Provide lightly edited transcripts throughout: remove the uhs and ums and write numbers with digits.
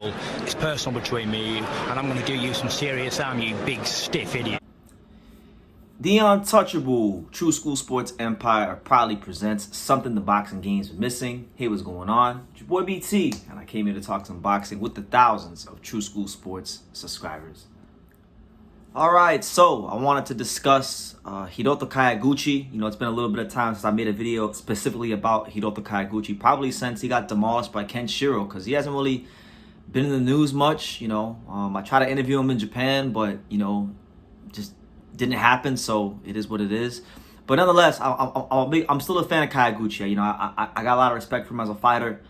It's personal between me and you, and I'm going to do you some serious harm, you big stiff idiot. The untouchable True School Sports Empire proudly presents something the boxing games are missing. Hey, what's going on? It's your boy BT, and I came here to talk some boxing with the thousands of True School Sports subscribers. Alright, so I wanted to discuss Hiroto Kyoguchi. You know, it's been a little bit of time since I made a video specifically about Hiroto Kyoguchi, probably since he got demolished by Kenshiro, because he hasn't really been in the news much. You know, I tried to interview him in Japan, but, you know, just didn't happen, so it is what it is. But nonetheless, I'm still a fan of Kyoguchi. You know, I got a lot of respect for him as a fighter.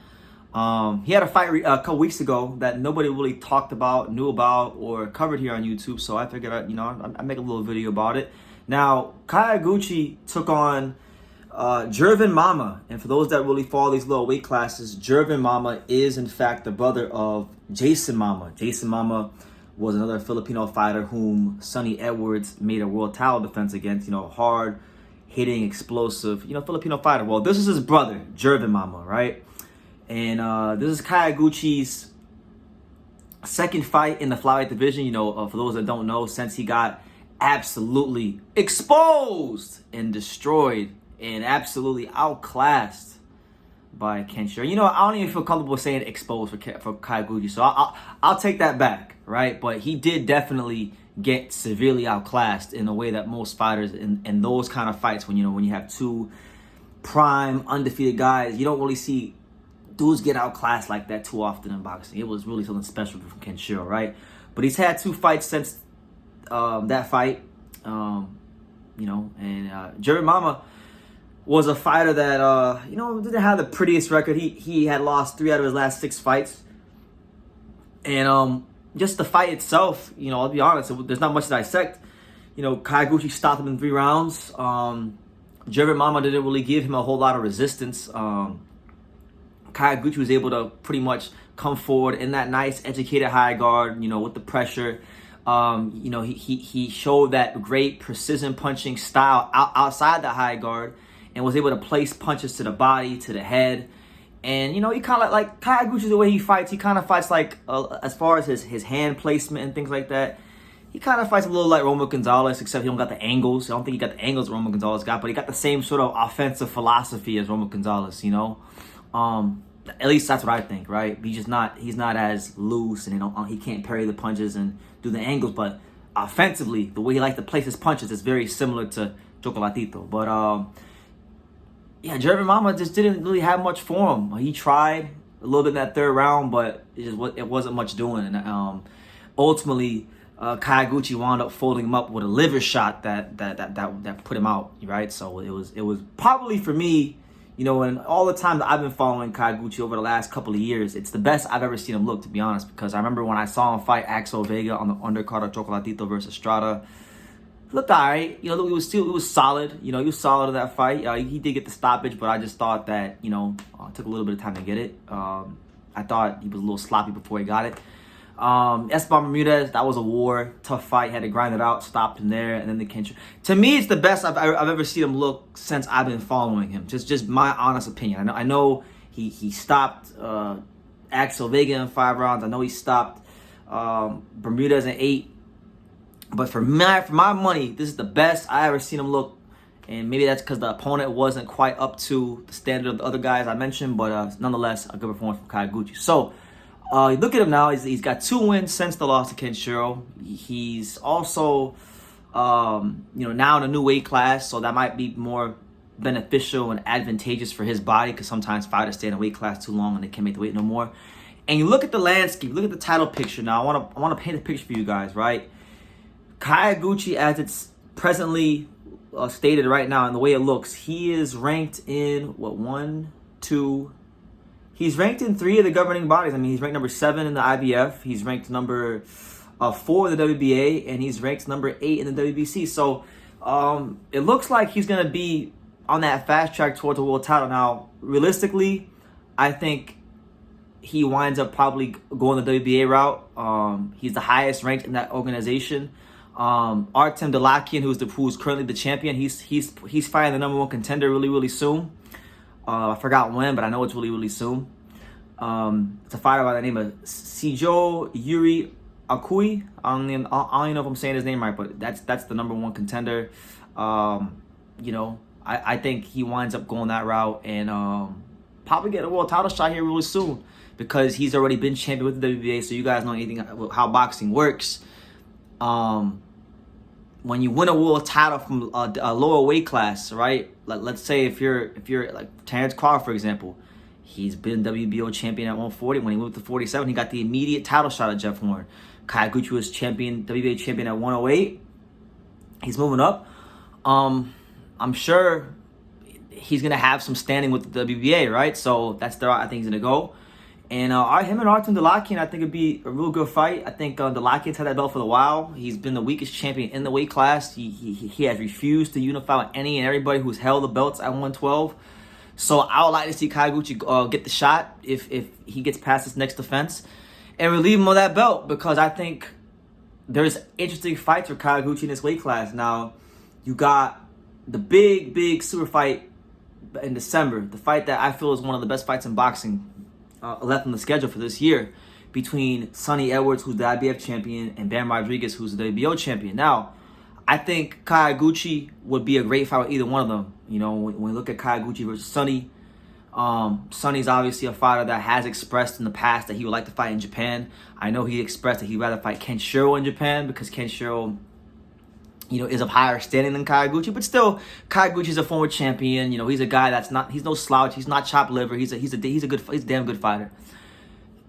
He had a fight a couple weeks ago that nobody really talked about, knew about, or covered here on YouTube. So I figured, I'd make a little video about it. Now, Kyoguchi took on Jerven Mama. And for those that really follow these little weight classes, Jerven Mama is, in fact, the brother of Jason Mama. Jason Mama was another Filipino fighter whom Sonny Edwards made a world title defense against. You know, hard hitting, explosive, Filipino fighter. Well, this is his brother, Jerven Mama, right? And this is Kyoguchi's second fight in the flyweight division. You know, for those that don't know, since he got absolutely exposed and destroyed and absolutely outclassed by Kenshiro. You know, I don't even feel comfortable saying exposed for Kyoguchi, so I'll take that back, right? But he did definitely get severely outclassed in a way that most fighters in those kind of fights, when you have two prime undefeated guys, you don't really see dudes get outclassed like that too often in boxing. It was really something special from Kenshiro, right? But he's had two fights since that fight, and Jerven Mama was a fighter that, didn't have the prettiest record. He had lost 3 out of his last 6 fights. And just the fight itself, I'll be honest, there's not much to dissect. Kyoguchi stopped him in 3 rounds. Jerven Mama didn't really give him a whole lot of resistance. Kyoguchi was able to pretty much come forward in that nice, educated high guard, with the pressure. He showed that great precision punching style outside the high guard, and was able to place punches to the body, to the head. And, he kind of like Kyoguchi, the way he fights, he kind of fights like, as far as his hand placement and things like that, he kind of fights a little like Roman Gonzalez, except he don't got the angles. I don't think he got the angles Roman Gonzalez got, but he got the same sort of offensive philosophy as Roman Gonzalez, At least that's what I think, right? He's not as loose, and he can't parry the punches and do the angles, but offensively, the way he likes to place his punches is very similar to Chocolatito. But Jerven Mama just didn't really have much for him. He tried a little bit in that 3rd round, but it wasn't much doing. And ultimately, Kyoguchi wound up folding him up with a liver shot that put him out, right? So it was probably, for me, in all the time that I've been following Kyoguchi over the last couple of years, it's the best I've ever seen him look, to be honest. Because I remember when I saw him fight Axel Vega on the undercard of Chocolatito versus Estrada, he looked alright. It was solid. He was solid in that fight. He did get the stoppage, but I just thought that it took a little bit of time to get it. I thought he was a little sloppy before he got it. Bam Rodriguez, that was a war, tough fight. Had to grind it out, stopped him there, and then the Kenshiro. To me, it's the best I've ever seen him look since I've been following him. Just my honest opinion. I know he stopped Axel Vega in 5 rounds. I know he stopped Bermudez in 8. But for my money, this is the best I ever seen him look. And maybe that's because the opponent wasn't quite up to the standard of the other guys I mentioned. But nonetheless, a good performance from Kyoguchi. So, look at him now. He's got 2 wins since the loss to Kenshiro. He's also, now in a new weight class, so that might be more beneficial and advantageous for his body, because sometimes fighters stay in a weight class too long and they can't make the weight no more. And you look at the landscape, look at the title picture now. I want to paint a picture for you guys, right? Kyoguchi, as it's presently stated right now, and the way it looks, he is ranked in He's ranked in 3 of the governing bodies. I mean, he's ranked number 7 in the IBF. He's ranked number 4 in the WBA, and he's ranked number 8 in the WBC. So it looks like he's going to be on that fast track towards the world title. Now, realistically, I think he winds up probably going the WBA route. He's the highest ranked in that organization. Artem Dalakian, who's currently the champion, he's fighting the number 1 contender really soon. I forgot when, but I know it's really soon. It's a fighter by the name of Sijo Yuri Akui. I don't even know if I'm saying his name right, but that's the number one contender. I think he winds up going that route and probably get a world title shot here really soon because he's already been champion with the WBA. So you guys know anything how boxing works. When you win a world title from a lower weight class, right? Let's say if you're like Terrence Crawford, for example, he's been WBO champion at 140. When he moved to 47, he got the immediate title shot at Jeff Horn. Kyoguchi was WBA champion at 108. He's moving up. I'm sure he's gonna have some standing with the WBA, right? So that's the route I think he's gonna go. And him and Artem Delakian, I think it'd be a real good fight. I think Delakian's had that belt for a while. He's been the weakest champion in the weight class. He has refused to unify with any and everybody who's held the belts at 112. So I would like to see Kyoguchi get the shot if he gets past his next defense and relieve him of that belt, because I think there's interesting fights for Kyoguchi in this weight class. Now, you got the big super fight in December, the fight that I feel is one of the best fights in boxing left on the schedule for this year, between Sonny Edwards, who's the IBF champion, and Bam Rodriguez, who's the WBO champion. Now, I think Kyoguchi would be a great fight with either one of them. When we look at Kyoguchi versus Sonny, Sonny's obviously a fighter that has expressed in the past that he would like to fight in Japan. I know he expressed that he'd rather fight Kenshiro in Japan because Kenshiro, is of higher standing than Kyoguchi, but still, Kyoguchi's a former champion. He's a guy he's no slouch. He's not chopped liver. He's a damn good fighter.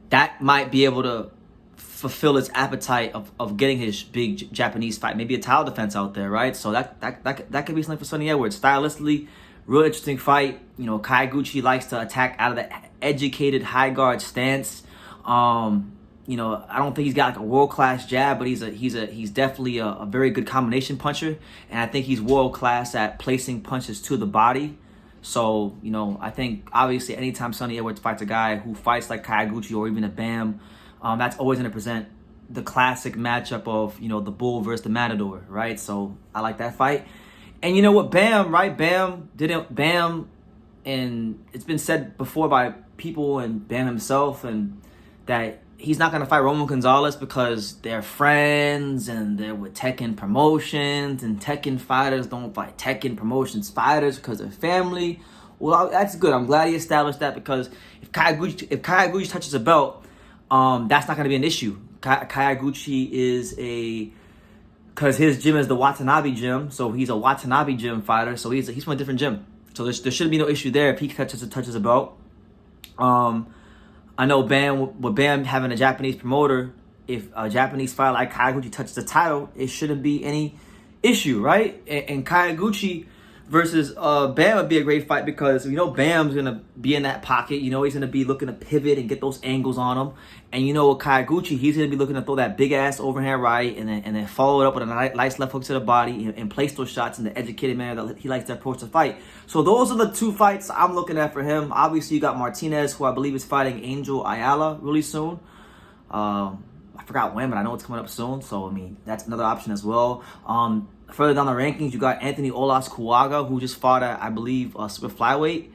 That might be able to fulfill his appetite of getting his big Japanese fight, maybe a title defense out there, right? So that could be something for Sonny Edwards. Stylistically, real interesting fight. Kyoguchi likes to attack out of the educated high guard stance. I don't think he's got like a world-class jab, but he's definitely a very good combination puncher, and I think he's world-class at placing punches to the body. So, I think obviously anytime Sonny Edwards fights a guy who fights like Kyoguchi or even a Bam, that's always going to present the classic matchup of, the bull versus the matador, right? So I like that fight. And you know what, Bam, right? Bam, and it's been said before by people and Bam himself, and that he's not going to fight Roman Gonzalez because they're friends and they're with Tekken Promotions, and Tekken fighters don't fight Tekken Promotions fighters because they're family. Well, that's good. I'm glad he established that, because if Kyoguchi touches a belt, that's not going to be an issue. Kyoguchi because his gym is the Watanabe gym, so he's a Watanabe gym fighter, so he's from a different gym. So there shouldn't be no issue there if he touches a belt. I know with Bam having a Japanese promoter, if a Japanese fighter like Kyoguchi touches the title, it shouldn't be any issue, right? And Kyoguchi versus Bam would be a great fight because Bam's gonna be in that pocket. He's gonna be looking to pivot and get those angles on him. And with Kyoguchi, he's gonna be looking to throw that big ass overhand right and then follow it up with a nice left hook to the body and place those shots in the educated manner that he likes to approach the fight. So those are the two fights I'm looking at for him. Obviously, you got Martinez, who I believe is fighting Angel Ayala really soon. I forgot when, but I know it's coming up soon. So that's another option as well. Further down the rankings, you got Anthony Olas Kuwaga, who just fought at, I believe, super flyweight.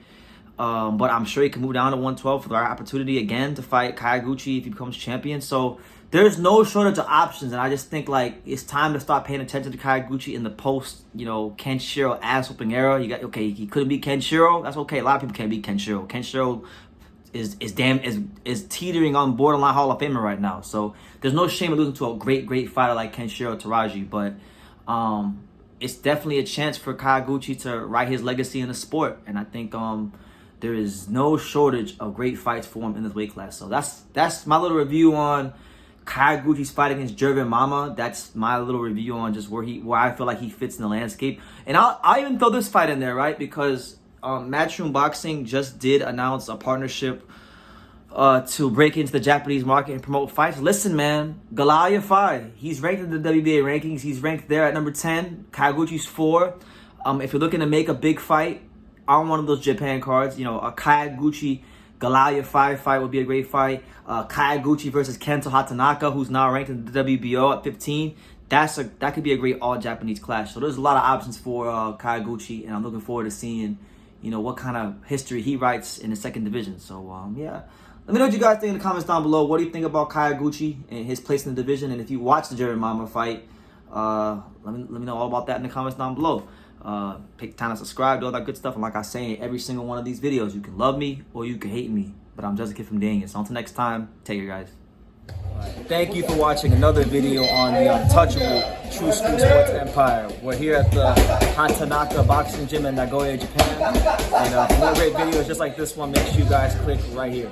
But I'm sure he can move down to 112 for the right opportunity again to fight Kyoguchi if he becomes champion. So there's no shortage of options, and I just think it's time to start paying attention to Kyoguchi in the post, Kenshiro ass whooping era. He couldn't beat Kenshiro. That's okay. A lot of people can't beat Kenshiro. Kenshiro is teetering on borderline Hall of Famer right now. So there's no shame in losing to a great fighter like Kenshiro Teraji, but it's definitely a chance for Kyoguchi to write his legacy in the sport, and I think there is no shortage of great fights for him in this weight class. So that's my little review on Kyoguchi's fight against Jerven Mama. That's my little review on just where I feel like he fits in the landscape. And I'll even throw this fight in there, right? Because Matchroom Boxing just did announce a partnership to break into the Japanese market and promote fights. Listen, man, Galal Yafai, he's ranked in the WBA rankings. He's ranked there at number 10. Kyoguchi's 4. If you're looking to make a big fight on one of those Japan cards, a Kyoguchi Galal Yafai fight would be a great fight. Kyoguchi versus Kento Hatanaka, who's now ranked in the WBO at 15. That could be a great all-Japanese clash. So there's a lot of options for Kyoguchi, and I'm looking forward to seeing, what kind of history he writes in the second division. So, yeah. Let me know what you guys think in the comments down below. What do you think about Kyoguchi and his place in the division? And if you watched the Jerven Mama fight, let me know all about that in the comments down below. Take time to subscribe, do all that good stuff. And like I say in every single one of these videos, you can love me or you can hate me. But I'm just a kid from Daniel. So until next time, take care, guys. Thank you for watching another video on the untouchable True School Sports Empire. We're here at the Hatanaka Boxing Gym in Nagoya, Japan. And for more great videos just like this one, make sure you guys click right here.